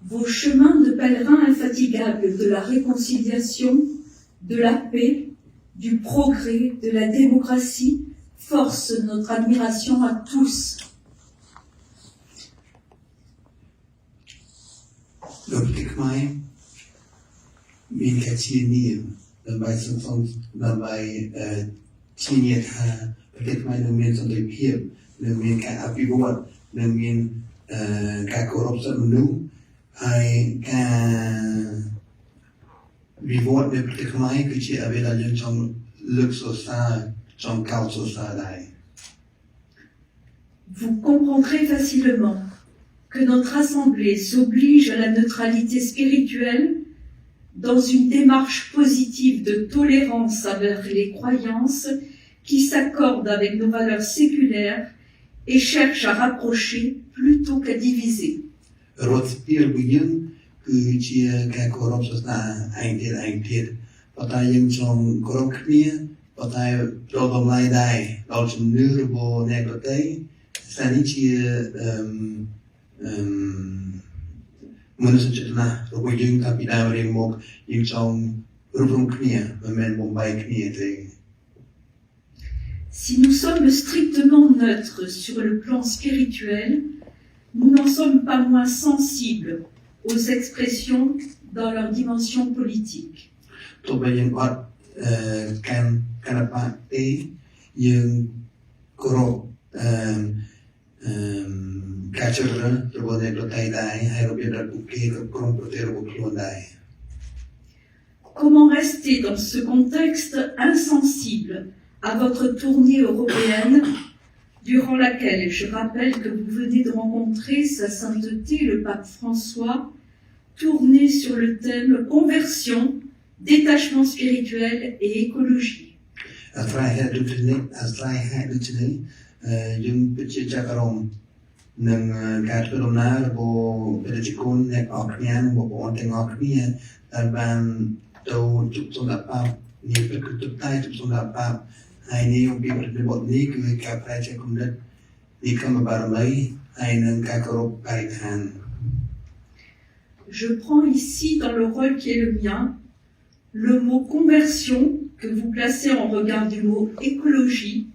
Vos chemins de pèlerins infatigables de la réconciliation, de la paix, du progrès, de la démocratie forcent notre admiration à tous. Vous comprendrez facilement que notre Assemblée s'oblige à la neutralité spirituelle dans une démarche positive de tolérance envers les croyances qui s'accordent avec nos valeurs séculaires et cherchent à rapprocher plutôt qu'à diviser. Si nous sommes strictement neutres sur le plan spirituel, nous n'en sommes pas moins sensibles aux expressions dans leur dimension politique. Comment rester dans ce contexte insensible à votre tournée européenne, durant laquelle je rappelle que vous venez de rencontrer Sa Sainteté le Pape François, tournée sur le thème conversion, détachement spirituel et écologie. Je prends ici, dans le rôle qui est le mien, le mot conversion que vous placez en regard du mot écologie,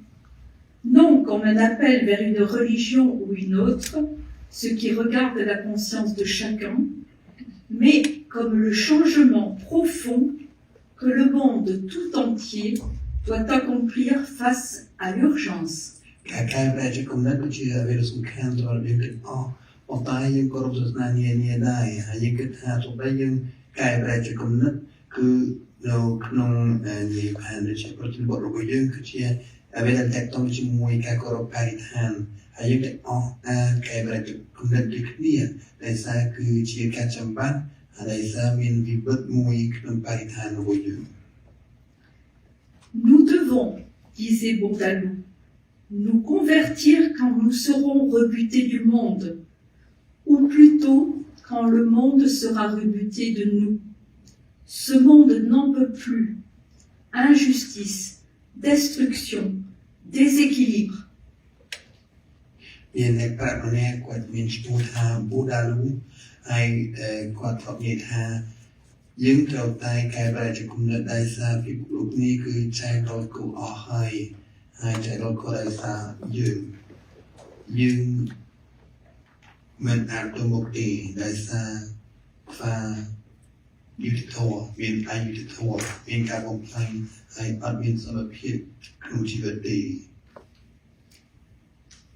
non comme un appel vers une religion ou une autre, ce qui regarde la conscience de chacun, mais comme le changement profond que le monde tout entier doit accomplir face à l'urgence. Nous devons, disait Bourdaloue, nous convertir quand nous serons rebutés du monde, ou plutôt quand le monde sera rebuté de nous. Ce monde n'en peut plus. Injustice, destruction, déséquilibre.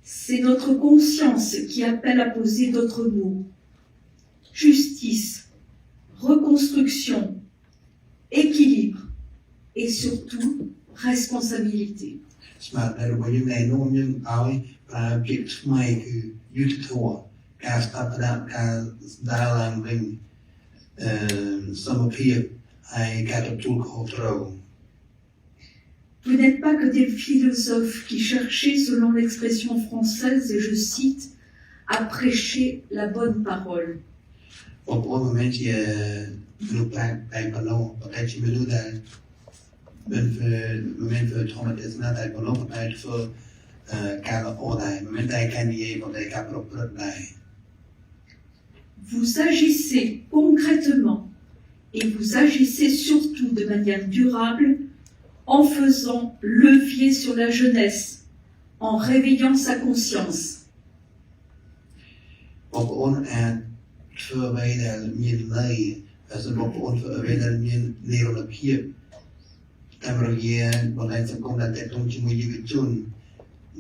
C'est notre conscience qui appelle à poser d'autres mots. Justice, reconstruction, équilibre et surtout responsabilité. Vous n'êtes pas que des philosophes qui cherchaient, selon l'expression française, et je cite, à prêcher la bonne parole. การละโอได้มันไม่ได้แค่นี้มันได้การประพฤติได้ Vous agissez concrètement et vous agissez surtout de manière durable en faisant levier sur la jeunesse, en réveillant sa conscience. បងប្អូនអាចធ្វើអ្វីដែលមានន័យសម្រាប់បងប្អូនធ្វើអ្វីដែលមាននិរន្តរភាពតាមរយៈបណ្ដាញសង្គមដែលទាក់ទងជាមួយយុវជន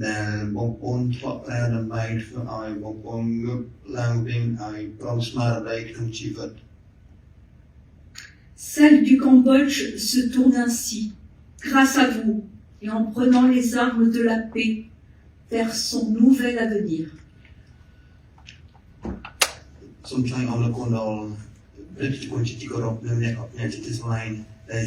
ដែលបងប្អូនធ្លាប់ប្រើដើម្បីធ្វើឲ្យបងប្អូនងើបឡើងវិញឲ្យព្រមស្មារតីក្នុងជីវិត Celle du Cambodge se tourne ainsi, grâce à vous, et en prenant les armes de la paix vers son nouvel avenir. សូមថ្លែងអំណរគុណដល់ប្រជាជនជាទីគោរពនិងអ្នកអភិជាទីស្រឡាញ់ដែល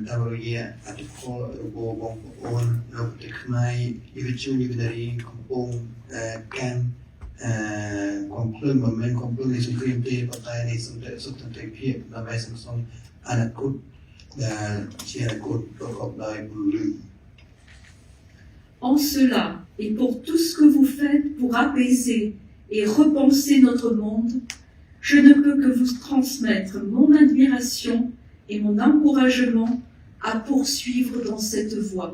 តាមរយៈអធិពលរបស់បងប្អូននៅប្រទេសខ្មែរយុវជនយុវនារីកំពុងកាន់ความเคลื่อนไหวความเคลื่อนในសង្គមទេប៉ុន្តែនៃសន្តិសុខសន្តិភាពដើម្បីសន្សំអនាគតដែលជាអនាគតប្រកបដោយពលឺ En cela, et pour tout ce que vous faites pour apaiser et repenser notre monde, je ne peux que vous transmettre mon admiration et mon encouragement à poursuivre dans cette voie.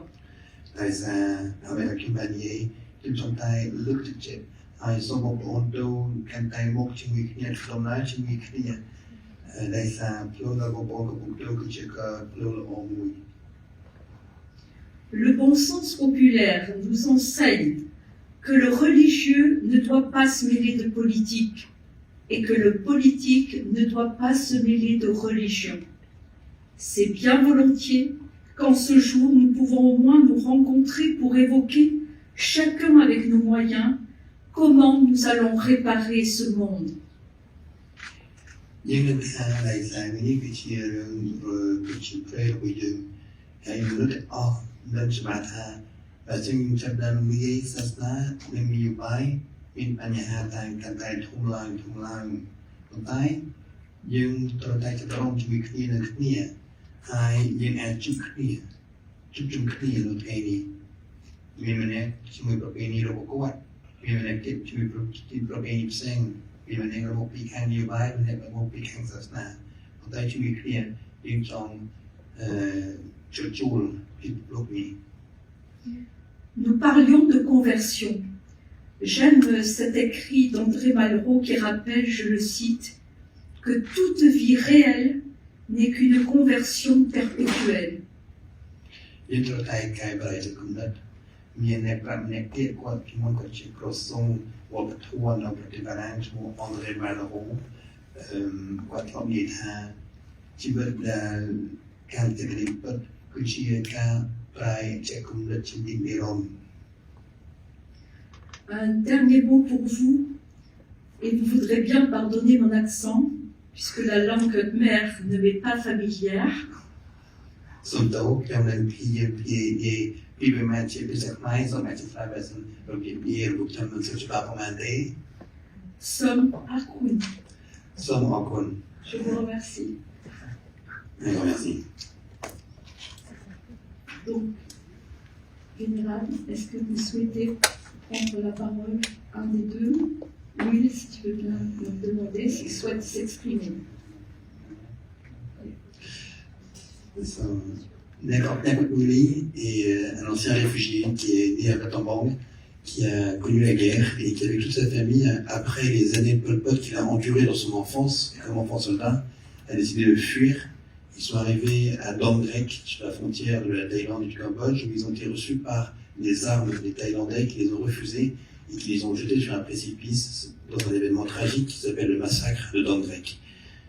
ដោយសារអ្វីដែលខ្ញុំបាននិយាយខ្ញុំចង់តែលើកទឹកចិត្តឲ្យសូមបងប្អូនទៅកាន់តែមកជាមួយគ្នាដំណើរជាមួយគ្នាដោយសារផ្លូវដែលបងប្អូនកំពុងទៅគឺជាផ្លូវល្អមួយ Le bon sens populaire nous enseigne que le religieux ne doit pas se mêler de politique et que le politique ne doit pas se mêler de religion. C'est bien volontiers qu'en ce jour nous pouvons au moins nous rencontrer pour évoquer, chacun avec nos moyens, comment nous allons réparer ce monde. យើងនឹងថាដែលសារនេះគឺជារឿងគឺជាព្រៃរបស់យើងហើយមនុស្សទាំងអស់នឹងច្បាស់ថាបើយើងចាប់ដើមនិយាយសាសនានិងនយោបាយមានបញ្ហាតែកាន់តែធំឡើងប៉ុន្តែយើងត្រូវតែចាប់រំជាមួយគ្នានឹងគ្នាហើយយើងអាចជួបជុំគ្នានៅថ្ងៃនេះមានម្នាក់ជាមួយប្រពៃណីរបស់គាត់មានម្នាក់ទៀតជាមួយប្រពៃណីផ្សេងមានម្នាក់របស់ពីខាងនយោបាយម្នាក់របស់ពីខាងសាសនាប៉ុន្តែជាមួយគ្នាយើងចង់ជួលពីលោកនេះ Nous parlions de conversion. J'aime cet écrit d'André Malraux qui rappelle, je le cite, que toute vie réelle n'est qu'une conversion perpétuelle. យើងត្រូវតែកែប្រែទៅគំនិតមានអ្នកប្រាប់អ្នកទៀតគាត់ជំនួសគាត់ជាក្រសួងវប្បធម៌នៅប្រទេសបារាំងឈ្មោះ André Malraux គាត់ធ្លាប់និយាយថាជីវិតដែលការទៅរៀនពិតគឺជាការប្រែជាគំនិតជានិរន្តរ៍ Un dernier mot pour vous, et vous voudrez bien pardonner mon accent, puisque la langue mère ne m'est pas familière. សូមតើខ្ញុំនឹងពីប្រមាណជាភាសាខ្មែរសូមអធិប្បាយបើសិនរបៀបនិយាយរបស់ខ្ញុំមិនសូវច្បាស់ប្រហែលទេ Somme Akun. សូមអរគុណ Je vous remercie. Merci. Donc, Général, est-ce que vous souhaitez prendre la parole un des deux? Will, si tu veux bien me demander s'il souhaite s'exprimer. Nekot Willy est un ancien réfugié qui est né à Battambang, qui a connu la guerre et qui, avec toute sa famille, après les années de Pol Pot qu'il a endurées dans son enfance, comme enfant soldat, a décidé de fuir. Ils sont arrivés à Dom Drek, sur la frontière de la Thaïlande et du Cambodge, où ils ont été reçus par des armes des Thaïlandais qui les ont refusés et qui les ont jetés sur un précipice dans un événement tragique qui s'appelle le massacre de Dom Drek.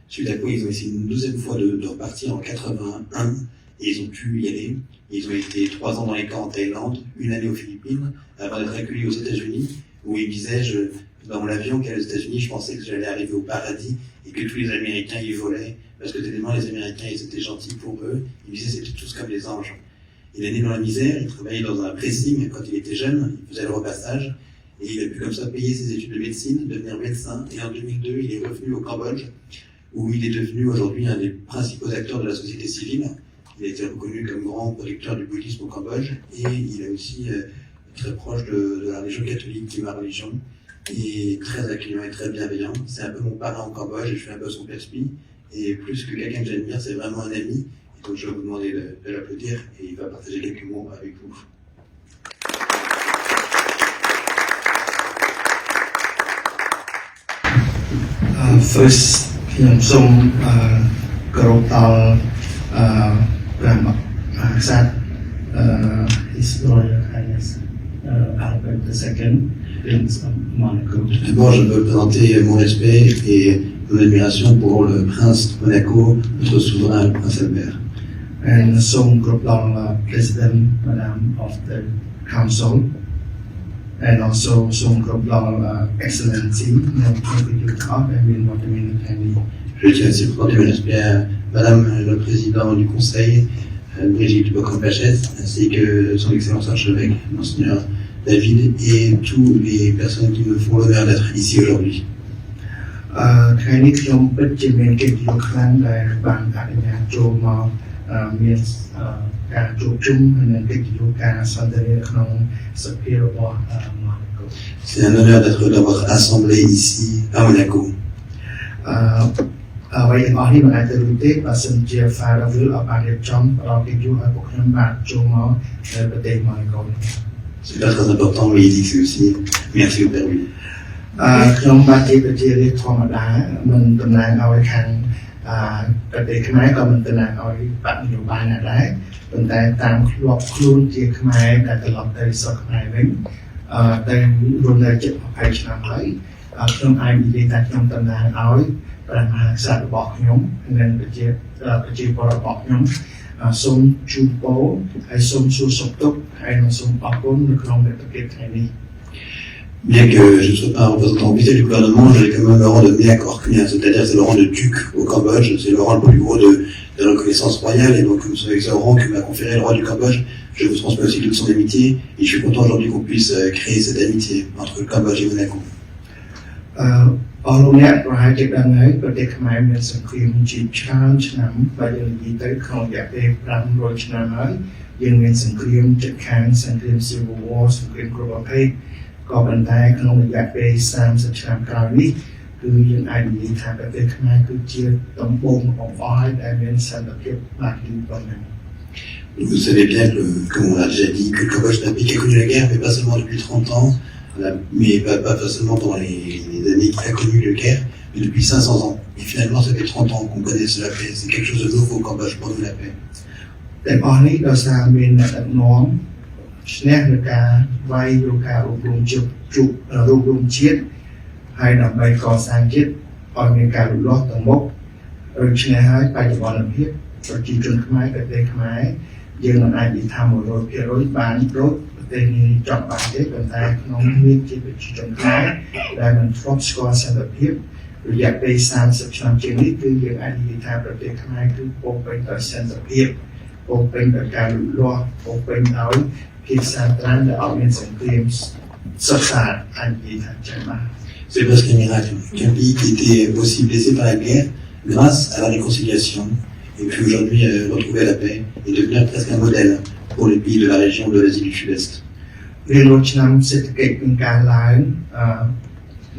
Suite à quoi ils ont essayé une 12e fois de repartir en 81 et ils ont pu y aller. Ils ont été 3 ans dans les camps en Thaïlande, 1 année aux Philippines, avant d'être accueillis aux États-Unis, où ils disaient, dans l'avion qui allait aux États-Unis, je pensais que j'allais arriver au paradis et que tous les Américains y volaient, parce que tellement les Américains ils étaient gentils pour eux, ils disaient c'était tous comme des anges. Il est né dans la misère, il travaillait dans un pressing quand il était jeune, il faisait le repassage, et il a pu comme ça payer ses études de médecine, devenir médecin, et en 2002 il est revenu au Cambodge, où il est devenu aujourd'hui un des principaux acteurs de la société civile. Il a été reconnu comme grand producteur du bouddhisme au Cambodge, et il a aussi très proche de la religion catholique qui est ma religion, et très accueillant et très bienveillant. C'est un peu mon parrain au Cambodge et je suis un peu son père-spi. Et plus que quelqu'un que j'admire, c'est vraiment un ami. Et donc je vais vous demander de l'applaudir et il va partager quelques mots avec vous. First, ខ្ញុំសូមគោរពដល់ព្រះមហាក្សត្រ His Royal Highness Albert II, Prince of Monaco. D'abord, je veux présenter mon respect et mon admiration pour le prince de Monaco, notre souverain, le prince Albert. And សូមគោរពដល់ President Madam of the Council. And also សូមគោរពដល់ Excellency នៅក្នុងប្រយុទ្ធអស់ដែលមានវត្តមាននៅថ្ងៃនេះ Je tiens aussi à porter mon respect à Madame le Président du Conseil, Brigitte Bocon-Pachet, ainsi que son Excellence Archevêque, Monseigneur David, et toutes les personnes qui me font l'honneur d'être ici aujourd'hui. ថ្ងៃនេះខ្ញុំពិតជាមានកិត្តិយសខ្លាំងដែលបានអនុញ្ញាតចូលមកមានការជួបជុំនិងកិត្តិយសការសន្ទនាក្នុងសភារបស់ Monaco. C'est un honneur d'avoir assemblé ici à Monaco. អ្វីទាំងអស់នេះមិនអាចទៅរួចទេបើសិនជា Farewell អត់បានរៀបចំផ្ដល់កិត្តិយសឲ្យពួកខ្ញុំបានចូលមកនៅប្រទេស Monaco. C'est pas très important, mais il dit que c'est aussi merci au Père Louis. ខ្ញុំបាទជាប្រជារាស្ត្រធម្មតាមិនតំណាងឲ្យខាងប្រទេសខ្មែរក៏មិនតំណាងឲ្យបកនយោបាយណាដែរប៉ុន្តែតាមធ្លាប់ខ្លួនជាខ្មែរដែលត្រឡប់ទៅស្រុកខ្មែរវិញតែរស់នៅជិត20ឆ្នាំហើយខ្ញុំអាចនិយាយថាខ្ញុំតំណាងឲ្យព្រះមហាក្សត្ររបស់ខ្ញុំនិងប្រជាពលរដ្ឋរបស់ខ្ញុំសូមជូនពរហើយសូមសួរសុខទុក្ខហើយនិងសូមអរគុណនៅក្នុងមេត្តាភាពថ្ងៃនេះ Bien que je ne sois pas un représentant officiel du gouvernement, j'ai quand même le rang de Miak Orknea, c'est-à-dire c'est le rang de duc au Cambodge, c'est le rang le plus gros de la reconnaissance royale, et donc c'est avec ce rang que m'a conféré le roi du Cambodge. Je vous transmets aussi toute son amitié, et je suis content aujourd'hui qu'on puisse créer cette amitié entre le Cambodge et Monaco. អស់លោកអ្នកប្រហែលជាដឹងហើយប្រទេសខ្មែរមានសង្គ្រាមជាច្រើនឆ្នាំបើយើងនិយាយទៅក្នុងរយៈពេល500ឆ្នាំហើយយើងមានសង្គ្រាមជិតខាងសង្គ្រាម Civil War សង្គ្រាមគ្រប់ប្រភេទក៏ប៉ុន្តែក្នុងរយៈពេល30ឆ្នាំក្រោយនេះគឺយើងអាចនិយាយថាប្រទេសខ្មែរគឺជាដំបូងបង្អស់ដែលមានសន្តិភាពបានយូរប៉ុណ្ណឹង Vous savez bien, comme on l'a déjà dit, que le Cambodge est un pays qui a connu la guerre, mais pas seulement depuis 30 ans, mais pas seulement pendant les années qu'il a connu la guerre, mais depuis 500 ans. Et finalement, ça fait 30 ans qu'on connaisse la paix. C'est quelque chose de nouveau au Cambodge pour nous, la paix. តែអស់នេះដោយសារមានអ្នកដឹកនាំឈ្នះលើការវាយរកការរួបរวมជាតិហើយដើម្បីកសាងជាតិឲ្យមានការលូតលាស់ទៅមុខដូច្នេះហើយបច្ចុប្បន្នភាពប្រជាជនខ្មែរប្រទេសខ្មែរយើងមិនអាចនិយាយថា 100% បានរកប្រទេសនេះចង់បានទេប៉ុន្តែក្នុងនាមជាប្រជាជនខ្មែរដែលមិនធ្លាប់ស្គាល់សន្តិភាពរយៈពេល30ឆ្នាំជាងនេះគឺយើងអាចនិយាយថាប្រទេសខ្មែរគឺពោរពេញដោយសន្តិភាពពោរពេញដោយការលូតលាស់ពោរពេញដោយភាពសាន្តរានដែលអត់មានសង្គ្រាមសុខសាន្តអាចនិយាយថាចឹងបាទ C'est presque un miracle qu'un pays qui était aussi blessé par la guerre, grâce à la réconciliation, et puis aujourd'hui retrouver la paix et devenir presque un modèle pour les pays de la région de l'Asie du Sud-Est. រៀងរាល់ឆ្នាំសេដ្ឋកិច្ចមានការឡើង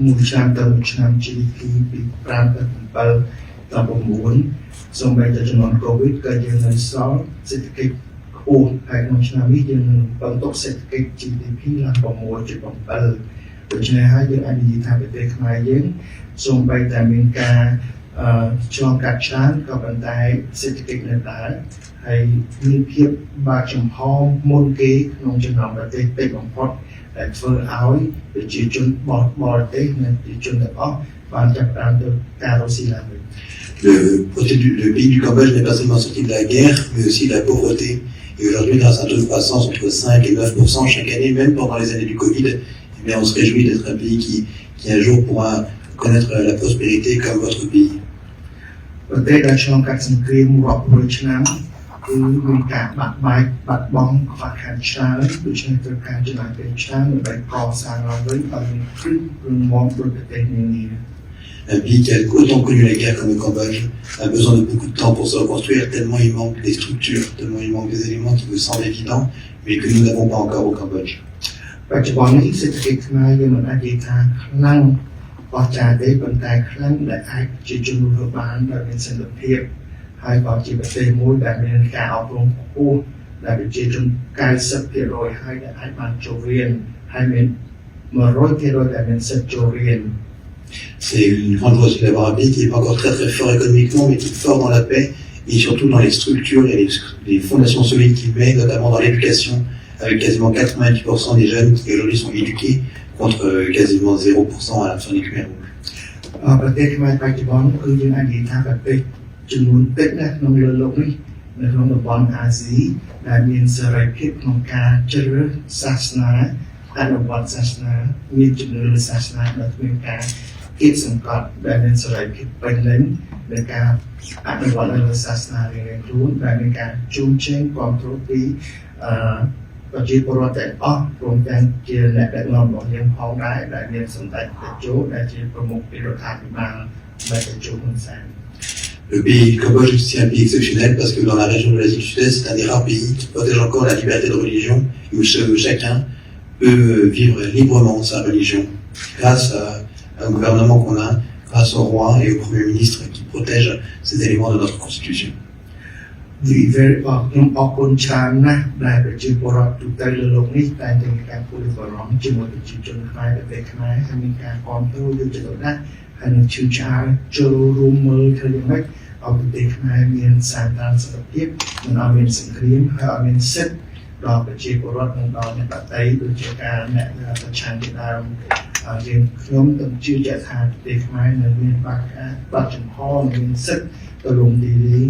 មួយឆ្នាំទៅមួយឆ្នាំ GDP ពី5ទៅ7ដល់9សូម្បីតែជំនាន់ COVID ក៏យើងនៅសល់សេដ្ឋកិច្ចខ្ពស់ហើយក្នុងឆ្នាំនេះយើងនឹងបន្តទុកសេដ្ឋកិច្ច GDP ឡើង 6.7 ដូច្នេះហើយយើងអាចនិយាយថាប្រទេសខ្មែរយើងសូម្បីតែមានការឆ្លងកាត់ច្រើនក៏ប៉ុន្តែសេដ្ឋកិច្ចនៅតែហើយមានភាពបើកចំហមុនគេក្នុងចំណោមប្រទេសតិចបំផុតដែលធ្វើឲ្យប្រជាជនបរទេសនិងប្រជាជនទាំងអស់បានចាប់ផ្ដើមទៅការរកស៊ីឡើងវិញ Le pays du Cambodge n'est pas seulement sorti de la guerre, mais aussi de la pauvreté. Et aujourd'hui, grâce à un taux de croissance entre 5 et 9% chaque année, même pendant les années du Covid, eh bien, on se réjouit d'être un pays qui un jour pourra connaître la prospérité comme votre pays. ប្រទេសដែលឆ្លងកាត់សង្គ្រាមរាប់រយឆ្នាំគឺមានការបាត់បង់ខ្វះខាតច្រើនដូច្នេះត្រូវការចំណាយពេលច្រើនដើម្បីកសាងឡើងវិញឲ្យមានគ្រឹះរឹងមាំដូចប្រទេសនានា Un pays qui a autant connu la guerre comme le Cambodge a besoin de beaucoup de temps pour se reconstruire, tellement il manque des structures, tellement il manque des éléments qui nous semblent évidents, mais que nous n'avons pas encore au Cambodge. បច្ចុប្បន្ននេះសេដ្ឋកិច្ចខ្មែរយើងមិនអាចនិយាយថាខ្លាំងអស្ចារ្យទេប៉ុន្តែខ្លាំងដែលអាចជាជំនួយទៅបានដោយមានសន្តិភាពហើយក៏ជាប្រទេសមួយដែលមានការអប់រំខ្ពស់ដែលប្រជាជន 90% ហើយដែលអាចបានចូលរៀនហើយមាន 100% ដែលមានសិទ្ធិចូលរៀន C'est une grande chose d'avoir un pays qui n'est pas encore très très fort économiquement, mais qui est fort dans la paix et surtout dans les structures et les fondations solides qu'il met, notamment dans l'éducation, avec quasiment 90% des jeunes qui aujourd'hui sont éduqués contre quasiment 0% à la fin du Khmer Rouge. ប្រទេសខ្មែរបច្ចុប្បន្នគឺយើងអាចនិយាយថាប្រទេសចំនួនតិចណាស់ក្នុងលើโลกនេះនៅក្នុងតំបន់អាស៊ីដែលមានសេរីភាពក្នុងការជ្រើសរើសសាសនាអនុវត្តសាសនាមានជំនឿលើសាសនាដែលមានការគិតសង្កត់ដែលមានសេរីភាពពេញលេញในការអនុវត្តលើសាសនារៀងៗខ្លួនដែលមានការជូនជែងគ្រប់គ្រងពីប្រជាពលរដ្ឋទាំងអស់ព្រមទាំងជាអ្នកដឹកនាំរបស់យើងផងដែរដែលមានសម្ដេចតេជោដែលជាប្រមុខពីរដ្ឋាភិបាលសម្ដេចតេជោហ៊ុនសែន Le pays du Cambodge, c'est un pays exceptionnel parce que dans la région de l'Asie du Sud-Est, c'est un des rares pays qui protège encore la liberté de religion et où chacun peut vivre librement sa religion grâce au gouvernement qu'on a, grâce au roi et au premier ministre qui protègent ces éléments de notre constitution. ខ្ញុំអរគុណច្រើនណាស់ដែលប្រជាពលរដ្ឋទូទៅលើโลกនេះតែងតែមានការព្រួយបារម្ភជាមួយប្រជាជនខ្មែរប្រទេសខ្មែរហើយមានការគ្រប់គ្រងយកចិត្តទុកដាក់ហើយនឹងជឿឆ្លាតចូលរួមមើលធ្វើយ៉ាងម៉េចឲ្យប្រទេសខ្មែរមានសាធារណសុខភាពមិនឲ្យមានសង្គ្រាមហើយឲ្យមានសិទ្ធិដល់ប្រជាពលរដ្ឋនិងដល់អ្នកបដិដូចជាការអ្នកប្រឆាំងជាដើមយើងខ្ញុំទៅជឿជាក់ថាប្រទេសខ្មែរនៅមានបាត់ចំហមានសិទ្ធិទៅរំលាយ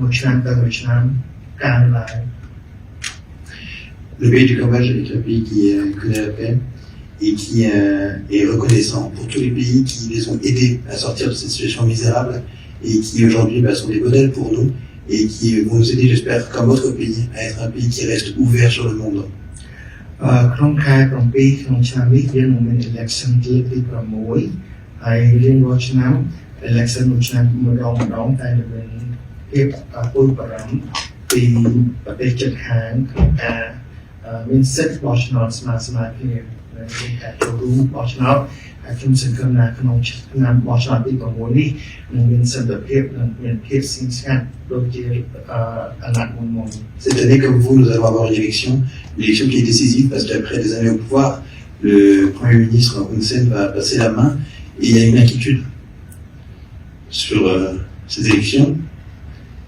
មួយឆ្នាំទៅមួយឆ្នាំកាលឡើយ Le pays du Cambodge est un pays qui connaît la paix et qui est reconnaissant pour tous les pays qui les ont aidés à sortir de cette situation misérable et qui aujourd'hui sont des modèles pour nous et qui vont nous aider, j'espère, comme votre pays, à être un pays qui reste ouvert sur le monde. ក្នុងខែ7ក្នុងឆ្នាំនេះយើងនឹងមាន election លើកទី6ហើយរៀងរាល់ឆ្នាំ election មួយឆ្នាំម្ដងតែមានភាពពុលបារម្ភពីប្រទេសជិតខាងក្នុងការមានសិទ្ធិបោះឆ្នោតស្មើៗគ្នាក្នុងការចូលរួមបោះឆ្នោតហើយខ្ញុំសង្ឃឹមថាក្នុងឆ្នាំបោះឆ្នោតទី6នេះនឹងមានសន្តិភាពនិងមានភាពស្ងៀមស្ងាត់ដូចជាអាណត្តិមុន Cette année, comme vous, nous allons avoir une élection qui est décisive parce qu'après des années au pouvoir, le Premier ministre Hun Sen va passer la main et il y a une inquiétude sur ces élections.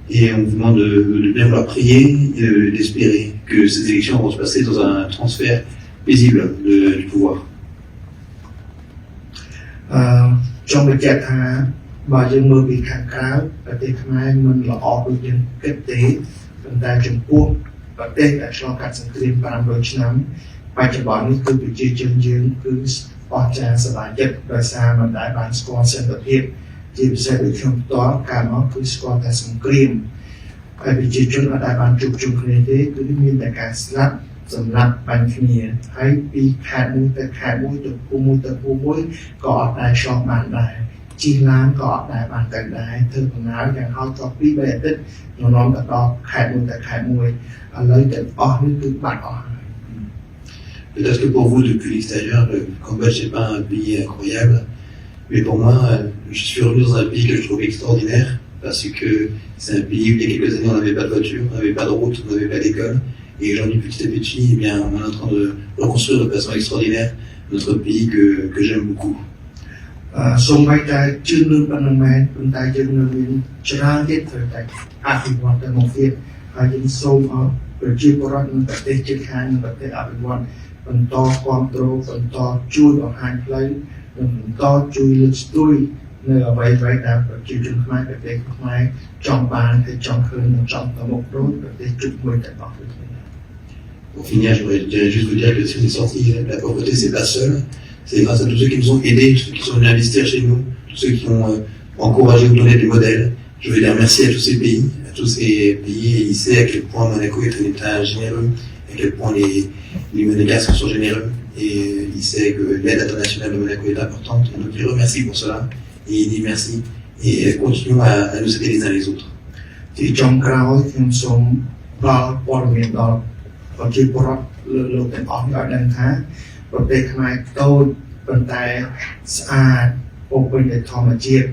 Et on vous demande de bien vouloir prier et d'espérer que ces élections vont se passer dans un transfert paisible du pouvoir. ចង់បញ្ជាក់ថាបើយើងមើលពីខាងក្រៅប្រទេសខ្មែរមិនល្អដូចយើងគិតទេប៉ុន្តែចំពោះប្រទេសដែលឆ្លងកាត់សង្គ្រាម500ឆ្នាំបច្ចុប្បន្ននេះគឺប្រជាជនយើងគឺអស្ចារ្យសប្បាយចិត្តដោយសារមិនដែលបានស្គាល់សន្តិភាពជាពិសេសដូចខ្ញុំផ្ទាល់កាលមកគឺស្គាល់តែសង្គ្រាមហើយប្រជាជនអត់ដែលបានជួបជុំគ្នាទេគឺមានតែការស្លាប់សម្រាប់បាញ់គ្នាហើយពីខេត្តមួយទៅខេត្តមួយទៅភូមិមួយទៅភូមិមួយក៏អត់ដែលឆ្លងបានដែរជិះឡានក៏អត់ដែលបានទៅដែរធ្វើដំណើរយ៉ាងហោចដល់2-3អាទិត្យនាំទៅដល់ខេត្តមួយទៅខេត្តមួយឥឡូវទាំងអស់នេះគឺបាត់អស់ហើយ Peut-être que pour vous, depuis l'extérieur, le Cambodge n'est pas un pays incroyable, mais pour moi, je suis revenu dans un pays que je trouve extraordinaire parce que c'est un pays où il y a quelques années on n'avait pas de voiture, on n'avait pas de route, on n'avait pas d'école. Et aujourd'hui, petit à petit, eh bien, on est en train de reconstruire de façon extraordinaire notre pays que j'aime beaucoup. សូមឲ្យតែជឿនលឿនប៉ុណ្ណឹងមែនប៉ុន្តែយើងនៅមានច្រើនទៀតត្រូវតែអភិវឌ្ឍទៅមុខទៀតហើយយើងសូមឲ្យប្រជាពលរដ្ឋនៅប្រទេសជិតខាងនិងប្រទេសអភិវឌ្ឍបន្តគ្រប់គ្រងបន្តជួយបង្ហាញផ្លូវនិងបន្តជួយលើកស្ទួយនៅអ្វីៗដែលប្រជាជនខ្មែរប្រទេសខ្មែរចង់បានហើយចង់ឃើញនិងចង់ទៅមុខដូចប្រទេសជិតមួយទាំងអស់ដូចគ្នា Pour finir, je voudrais juste vous dire que si on est sorti de la pauvreté, c'est pas seul. C'est grâce à tous ceux qui nous ont aidés, ceux qui sont venus investir chez nous, tous ceux qui ont encouragé, nous donné des modèles. Je veux dire merci à tous ces pays, et il sait à quel point Monaco est un État généreux, à quel point les Monégasques sont généreux, et il sait que l'aide internationale de Monaco est importante, et donc il remercie pour cela, et il dit merci, et continuons à nous aider les uns les autres. ទីចុងក្រោយខ្ញុំសូមផ្ដល់ព័ត៌មានដល់ប្រជាពលរដ្ឋលើលោកទាំងអស់ឲ្យដឹងថា ប្រទេសខ្មែរតូចប៉ុន្តែស្អាតពោពេញដោយធម្មជាតិ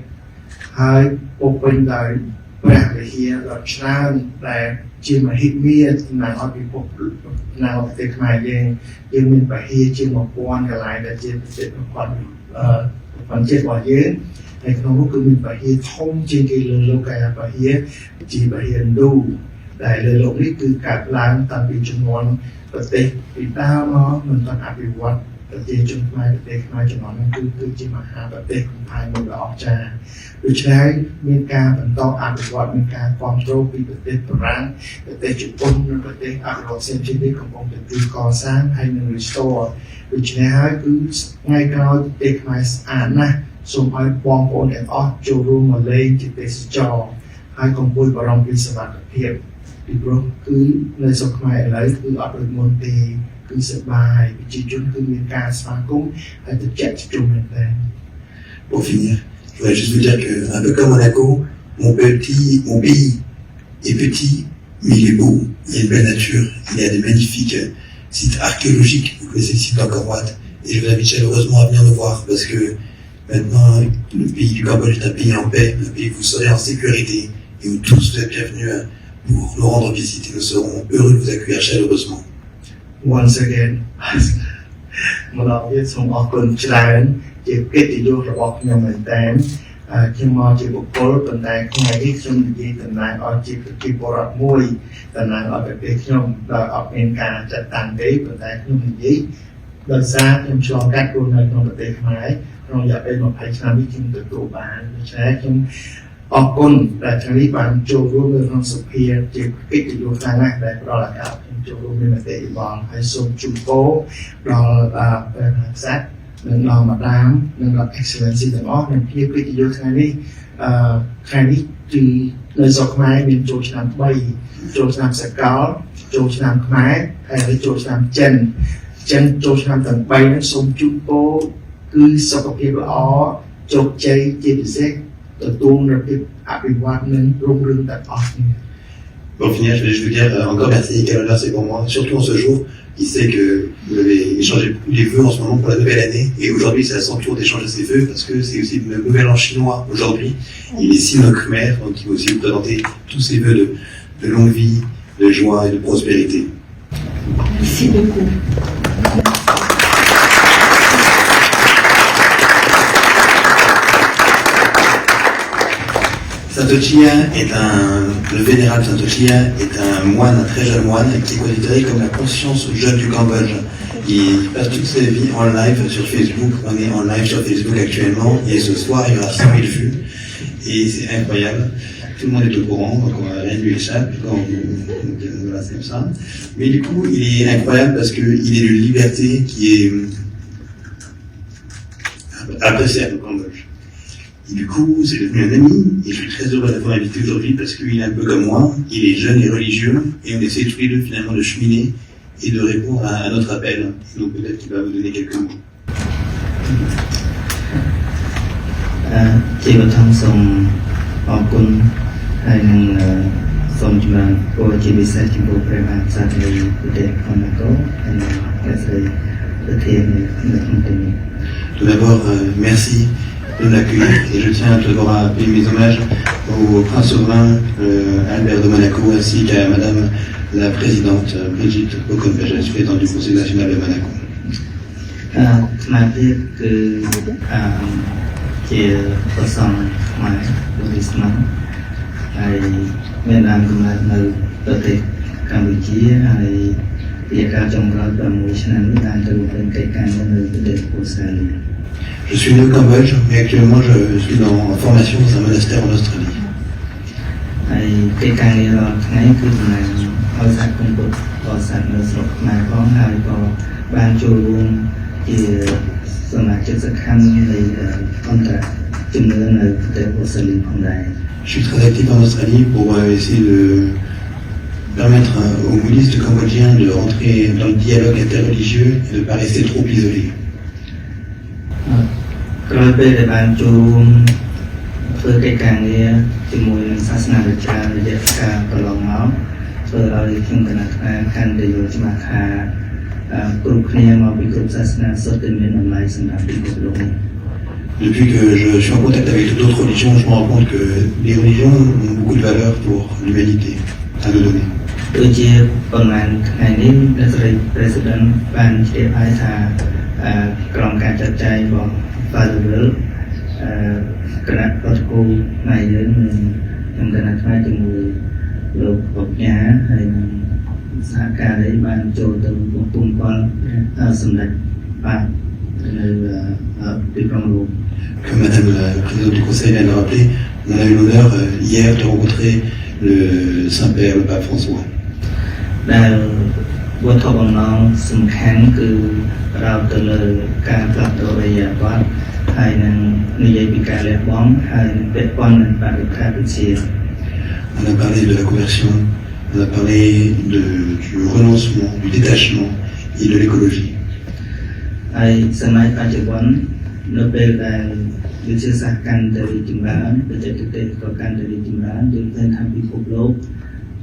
ហើយពោពេញដោយព្រះវិហារដ៏ច្រើនដែលជាមហិមាតំណាងឲ្យពិភពនៅប្រទេសខ្មែរយើងមានវិហារជាង 1000 កន្លែងដែលជាប្រទេសប្រព័ន្ធជាតិរបស់យើងហើយក្នុងនោះគឺមានវិហារធំជាងគេលើโลกកាយវិហារជាវិហារឥណ្ឌូដែលលើโลกនេះគឺកើតឡើងតាំងពីជំនាន់ប្រទេសពីដើមមកមិនទាន់អភិវឌ្ឍប្រជាជនខ្មែរប្រទេសខ្មែរជំនាន់នោះគឺជាមហាប្រទេសកំផែងមួយដ៏អស្ចារ្យដូច្នេះមានការបន្តអភិវឌ្ឍមានការគ្រប់គ្រងពីប្រទេសបារាំងប្រទេសជប៉ុននិងប្រទេសអឺរ៉ុបផ្សេងៗនេះកំពុងតែកសាងហើយនឹង restore ដូច្នេះហើយគឺថ្ងៃក្រោយប្រទេសខ្មែរស្អាតណាស់សូមឲ្យបងប្អូនទាំងអស់ចូលរួមមកលេងជាទេសចរហើយកុំពួយបារម្ភពីសុវត្ថិភាពពីព្រោះគឺនៅស្រុកខ្មែរឥឡូវគឺអត់ដូចមុនទេគឺសប្បាយប្រជាជនគឺមានការស្វាគមន៍ហើយទឹកចិត្តជុំមែនតើ Pour finir, je voudrais juste vous dire que, un peu comme Monaco, mon pays est petit, mais il est beau. Il y a une belle nature, il y a des magnifiques sites archéologiques. Vous connaissez le site d'Angkor Wat, et je vous invite chaleureusement à venir me voir parce que maintenant, le pays du Cambodge est un pays en paix, un pays où vous serez en sécurité et où tous vous êtes bienvenus pour nous rendre visite et nous serons heureux de vous accueillir chaleureusement. Once again មកដល់ទៀតសូមអរគុណច្រើនជាកិត្តិយសរបស់ខ្ញុំមែនតើខ្ញុំមកជាបុគ្គលប៉ុន្តែថ្ងៃនេះខ្ញុំនិយាយតំណាងឲ្យជាប្រជាពលរដ្ឋមួយតំណាងឲ្យប្រទេសខ្ញុំដោយអត់មានការចាត់តាំងទេប៉ុន្តែខ្ញុំនិយាយដោយសារខ្ញុំឆ្លងកាត់ខ្លួននៅក្នុងប្រទេសខ្មែរក្នុងរយៈពេល20ឆ្នាំនេះខ្ញុំទទួលបានដូច្នេះខ្ញុំអរគុណដែលថ្ងៃនេះបានចូលរួមនៅក្នុងសភាជាកិត្តិយសខ្លាំងណាស់ដែលផ្ដល់ឱកាសខ្ញុំចូលរួមមានមតិយោបល់ហើយសូមជូនពរដល់ព្រះមហាក្សត្រនិងដល់មាដាមនិងដល់ Excellency ទាំងអស់និងភាពកិត្តិយសថ្ងៃនេះថ្ងៃនេះគឺនៅស្រុកខ្មែរមានចូលឆ្នាំ3ចូលឆ្នាំសកលចូលឆ្នាំខ្មែរហើយចូលឆ្នាំចិនចូលឆ្នាំទាំង3នេះសូមជូនពរគឺសុខភាពល្អជោគជ័យជាពិសេសទទួលនៅភាពអភិវឌ្ឍនិងរុងរឿងទាំងអស់នេះ Pour finir, je vais juste vous dire encore merci, quel honneur c'est pour moi, surtout en ce jour. Il sait que vous avez échangé les vœux en ce moment pour la nouvelle année, et aujourd'hui c'est à son tour d'échanger ses vœux, parce que c'est aussi le nouvel an chinois aujourd'hui. Il est Sino Khmer, donc il va aussi vous présenter tous ses vœux de longue vie, de joie et de prospérité. Merci beaucoup. Saint-Ochia le vénérable Saint-Ochia est un moine, un très jeune moine, qui est considéré comme la conscience jeune du Cambodge. Il passe toute sa vie en live sur Facebook. On est en live sur Facebook actuellement, et ce soir il y aura 100 000 vues, et c'est incroyable. Tout le monde est au courant, donc rien ne lui échappe. Voilà, c'est comme ça. Mais du coup, il est incroyable parce qu'il est d'une liberté qui est appréciable au Cambodge. Et du coup, c'est devenu un ami, et je suis très heureux d'avoir invité aujourd'hui parce qu'il est un peu comme moi, il est jeune et religieux, et on essaie tous les deux finalement de cheminer et de répondre à notre appel. Donc peut-être qu'il va vous donner quelques mots. ជាបឋមសូមអរគុណហើយនឹងសូមជំរាបពរជាពិសេសចំពោះព្រះមហាក្សត្រនៃប្រទេសកម្ពុជាហើយនិងអ្នកស្រីប្រធាននៅក្នុងទីនេះ Tout d'abord, merci de m'accueillir, et je tiens tout d'abord à payer mes hommages au prince souverain Albert de Monaco ainsi qu'à madame la présidente Brigitte Okonpejach, présidente du Conseil national de Monaco. ស្មារតីគឺជាប្រសងខ្មែរដូចស្មារតីហើយមានដើមកំណើតនៅប្រទេសកម្ពុជាហើយពីការចុងក្រោយ6ឆ្នាំនេះបានទៅបំពេញកិច្ចការនៅប្រទេសអូស្ត្រាលី Je suis né au Cambodge, mais actuellement je suis en formation dans un monastère en Australie. ហើយកិច្ចការងាររាល់ថ្ងៃគឺសម្រាប់ឲ្យសហគមន៍ពុទ្ធបរិស័ទនៅស្រុកខ្មែរផងហើយក៏បានចូលរួមជាសមាជិកសកម្មនៃអង្គការជំនឿនៅប្រទេសអូស្ត្រាលីផងដែរ Je suis très actif en Australie pour essayer de permettre aux bouddhistes cambodgiens de rentrer dans le dialogue interreligieux et de ne pas rester trop isolés. ក្រោយពេលដែលបានចូលរួមធ្វើកិច្ចការងារជាមួយនឹងសាសនាវិទ្យារយៈកាលកន្លងមកធ្វើឲ្យខ្ញុំគណៈការកាន់តែយល់ច្បាស់ថា គ្រប់គ្នាមកពីគ្រប់សាសនាសុទ្ធតែមានតម្លៃសម្រាប់ពិភពលោកនេះ Depuis que je suis en contact avec d'autres religions, je me rends compte que les religions ont beaucoup de valeur pour l'humanité à nous donner. ដូចជាប្រហែលថ្ងៃនេះអ្នកស្រី President បានជ្រាបហើយថាក្រុមការចាត់ចែងរបស់ Fatherwell គណៈប្រតិគូផ្នែកយើងខ្ញុំគណៈផ្នែកជាមួយលោកបញ្ញាហើយនិងសហការីបានចូលទៅបំពុំផលសម្ដេចបាទនៅទីក្រុងរ៉ូម Comme Madame la Présidente du Conseil vient de le rappeler, on a eu l'honneur hier de rencontrer le Saint-Père, le Pape François. ដែលវត្ថុបំណងសំខាន់គឺរោតទៅលើការផ្លាស់ប្ដូររយៈវត្តហើយនឹងនិយាយពីការលះបង់ហើយនឹងពាក់ព័ន្ធនឹងបរិក្ខារវិទ្យា On a parlé de la conversion, on a parlé du renoncement, du détachement et de l'écologie. ហើយសម័យបច្ចុប្បន្ននៅពេលដែលវិទ្យាសាស្ត្រកាន់តែរីកចម្រើនបច្ចេកទេសក៏កាន់តែរីកចម្រើនយើងឃើញថាពិភពលោក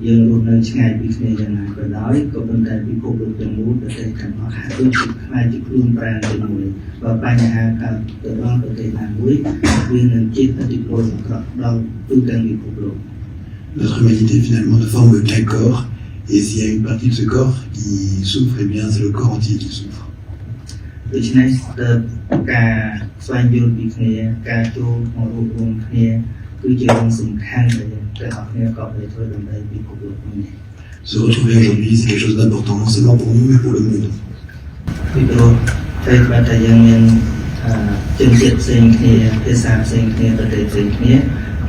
យើងរស់នៅឆ្ងាយពីគ្នាយ៉ាងណាក៏ដោយក៏ប៉ុន្តែពិភពលោកទាំងមូលប្រទេសទាំងអស់ហាក់ដូចជាខ្លាចជាខ្លួនប្រាណជាមួយបើបញ្ហាកើតទៅដល់ប្រទេសណាមួយវានឹងជិះឥទ្ធិពលអាក្រក់ដល់ទូទាំងពិភពលោក Notre humanité finalement ne forme qu'un corps, et s'il y a une partie de ce corps qui souffre, eh bien c'est le corps entier qui souffre. ដូច្នេះទៅការស្វែងយល់ពីគ្នាការចូលមករួមរួមគ្នាគឺជារឿងសំខាន់ដែលយើងទាំងអស់គ្នាក៏phảiធ្វើដើម្បីពិភពលោកនេះ Se retrouver aujourd'hui, c'est quelque chose d'important, non seulement pour nous, mais pour le monde. ពីព្រោះតែបើតែយើងមានជនជាតិផ្សេងគ្នាភាសាផ្សេងគ្នាប្រទេសផ្សេងគ្នា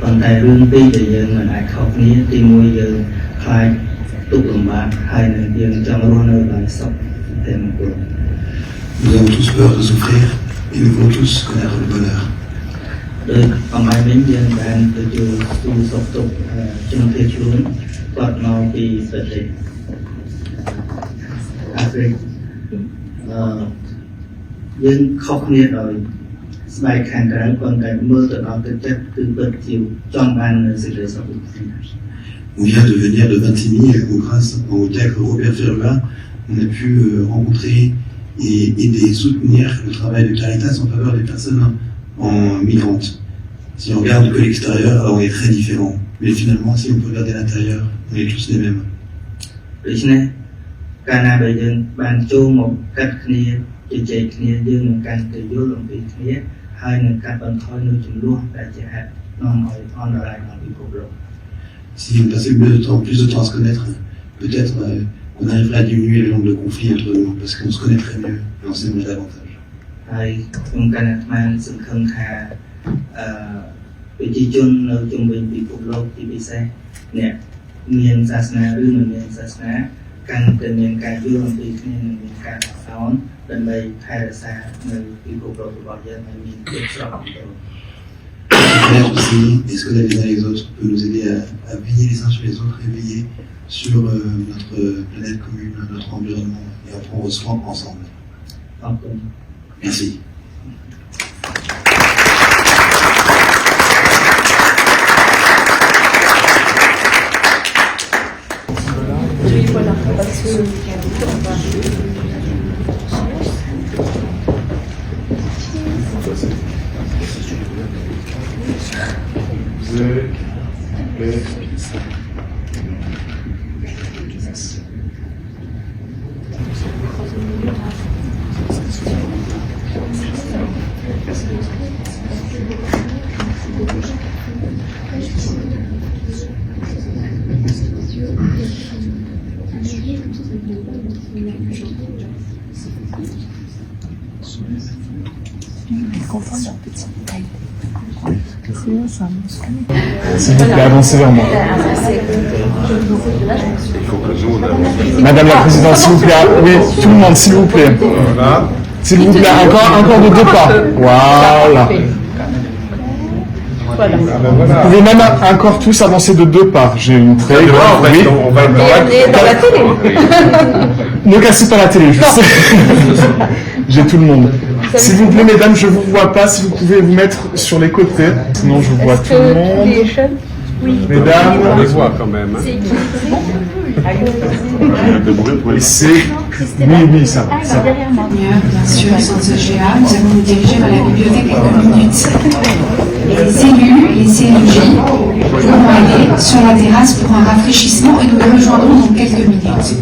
ប៉ុន្តែរឿងពីរដែលយើងមិនអាចខុសគ្នាទីមួយយើងខ្លាចទុក្ខលំបាកហើយនឹងយើងចង់រស់នៅដោយសុខតែមង្គល Nous avons tous peur de souffrir, et nous voulons tous connaître le bonheur. ដោយអំបញ្ញវិញយើងបានទទួលទូសុខទុក្ខជំនឿខ្លួនគាត់មកពីប្រទេសអាហ្វ្រិកយើងខុសគ្នាដោយស្បែកខាងក្រៅប៉ុន្តែមើលទៅដល់ទឹកចិត្តគឺពិតជាចង់បាននៅសេចក្តីសុខ On vient de venir de Vintimille où grâce au diacre Robert Ferruin, on a pu rencontrer et aider et soutenir le travail de Caritas en faveur des personnes migrantes. Si on regarde que l'extérieur, alors on est très différents. Mais finalement, si on peut regarder l'intérieur, on est tous les mêmes. ដូច្នេះកាលណាដែលយើងបានចូលមកកាត់គ្នាជជែកគ្នាយើងនឹងកាន់តែយល់អំពីគ្នាហើយនឹងកាត់បន្ថយនូវចំនួនដែលជាហេតុនាំឲ្យអន្តរាយដល់ពិភពលោក Si on passait plus de temps à se connaître, peut-être qu'on arriverait à diminuer le nombre de conflits entre nous, parce qu'on se connaîtrait mieux et on s'aimerait davantage. ហើយខ្ញុំកាន់តែស្មានសង្ឃឹមថាប្រជាជននៅជុំវិញពិភពលោកទីពិសេសអ្នកមានសាសនាឬមិនមានសាសនាកាន់តែមានការយល់អំពីគ្នានិងមានការអត់ឱនដើម្បីថែរក្សានៅពិភពលោករបស់យើងឲ្យមានភាពស្រស់បំព្រង Connaître aussi et se connaître les uns les autres peut nous aider à veiller les uns sur les autres et veiller sur notre planète commune, notre environnement et en prendre soin ensemble. Merci. S'il vous plaît, avancez vers moi. Madame la Présidente, s'il vous plaît. Oui, tout le monde, s'il vous plaît. S'il vous plaît, encore de 2 pas. Voilà. Vous pouvez même encore tous avancer de 2 pas. J'ai une très grande... Oui. On va être dans la télé. Ne cassez pas la télé, je sais. J'ai tout le monde. S'il vous plaît, mesdames, je ne vous vois pas. Si vous pouvez vous mettre sur les côtés. Sinon, je vois tout le monde. Oui. Mesdames, on les voit quand même. C'est équilibré. Et c'est... Oui, ça va. Ça va. Bien sûr, sans EGA, nous allons nous diriger vers la bibliothèque quelques minutes. Les élus et les CNJ pourront aller sur la terrasse pour un rafraîchissement et nous les rejoindrons dans quelques minutes.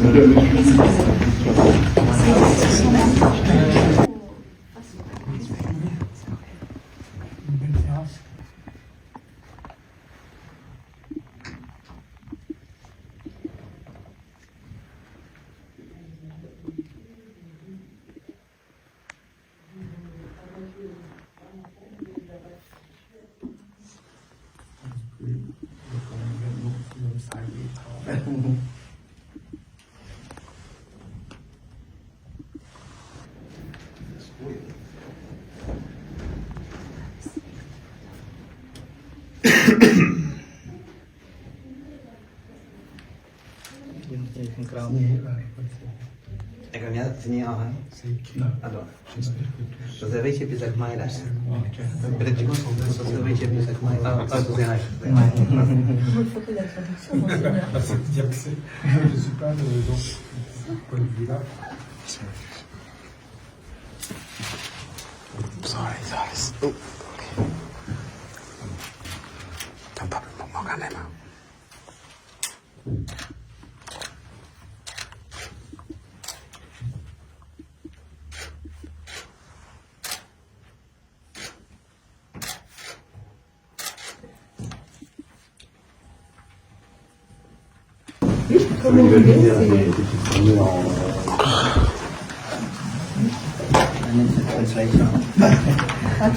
Pozdrawiajcie piesek Majlas. Pozdrawiajcie piesek Majlas. Sorry. Oh. Thằng Tập mong ăn này mà.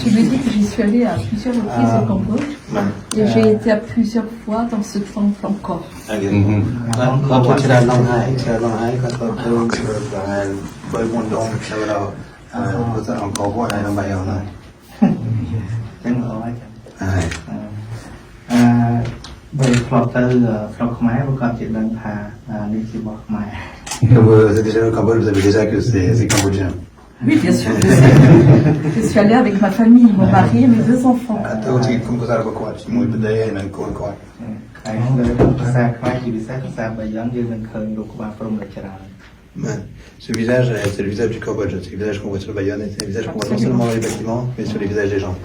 Tu me dis que j'y suis allée à plusieurs reprises au Cambodge et j'ai été à plusieurs fois dans ce temple encore. Vous êtes déjà au Cambodge, vous savez déjà que c'est cambodgien. Oui, bien sûr. Je suis allée avec ma famille, mon mari et mes 2 enfants. Ce visage, c'est le visage du Cambodge, c'est le visage qu'on voit sur le Bayonne, et c'est le visage qu'on voit non seulement dans les bâtiments, mais sur les visages des gens.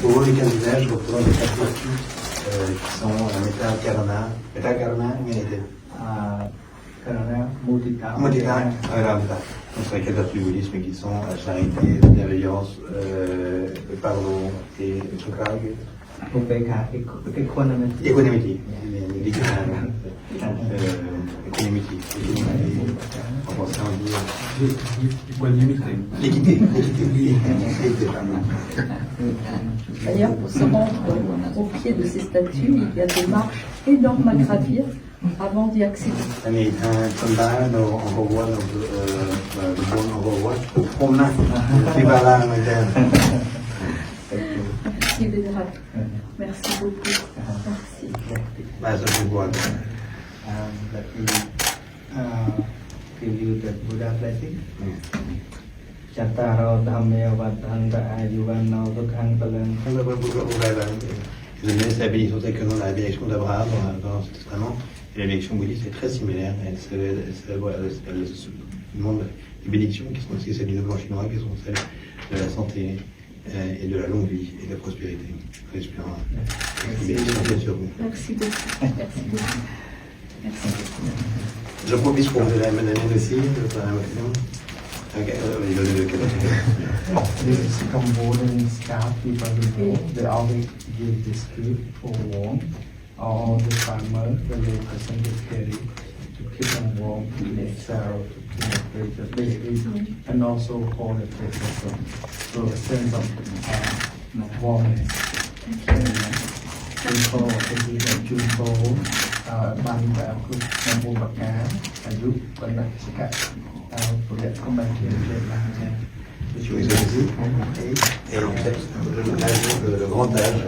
Pour eux, les 15 villages représentent les 4 vertus qui sont Metta Karuna, Humilité. Mudita, Ramta. Donc, c'est les 4 vertus du bouddhisme qui sont la charité, la bienveillance, le pardon et le Chokrag. Équanimité. Équanimité. En français, on dit l'équité. D'ailleurs, pour se rendre au pied de ces statues, il y a des marches énormes à gravir avant d'y accéder. Merci Vénérable. Merci beaucoup. Merci. Vous avez la bénédiction que dans la bénédiction d'Abraham dans ce testament. Et la bénédiction bouddhiste est très similaire. Elle demande les bénédictions qui sont aussi celles du nouveau chinois, qui sont celles de la santé et de la longue vie et de la prospérité. Merci beaucoup. Merci beaucoup. J'en profite pour vous la madame aussi, This Cambodian staff people you know, they always give this food for warm. All the farmers, the representative carry to keep them warm, to sell, to make the bakeries, and also for the people. So a sense of warmness. Junko, the Junko, Banda, Namu Baka, Ayuk, Banda Sika, pour les combats qui et en fait, le grand âge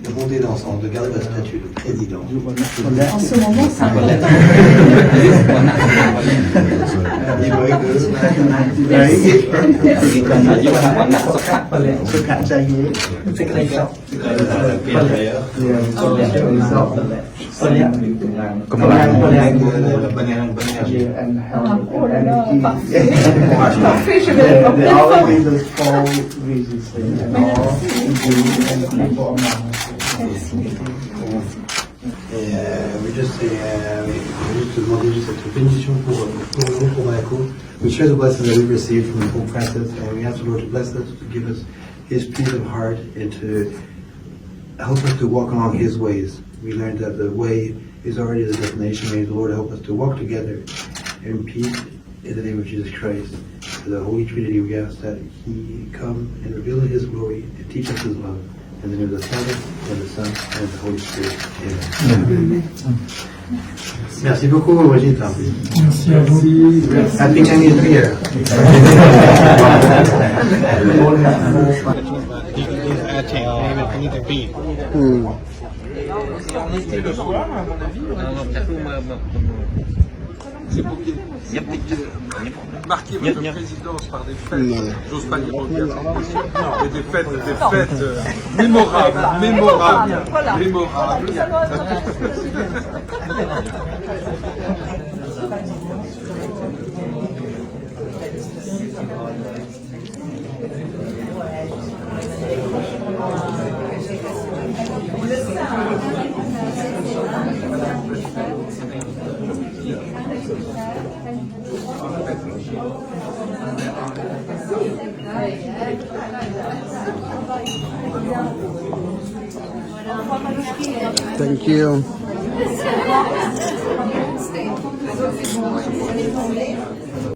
De monter ensemble, de garder votre statut de président. En ce moment, ça va. นี่ไว้คือ สุขใจเย็น Comme on l'a Oh là là, parfait. Parfait, je vais le porter fort. Et we just te demander juste cette bénédiction pour nous, pour Monaco. We share the blessing that we received from Pope Francis, and we ask the Lord to bless us, to give us His peace of heart, and to help us to walk along His ways. We learned that the way is already the destination. May the Lord help us to walk together in peace in the name of Jesus Christ. To the Holy Trinity, we ask that He come and reveal His glory and teach us His love. In the name of the Father, and the Son, and the Holy Spirit. Amen. Merci beaucoup, Brigitte. Merci à vous. Happy Chinese New Year. Marquer votre présidence par des fêtes, j'ose pas dire mais des fêtes mémorables. Thank you.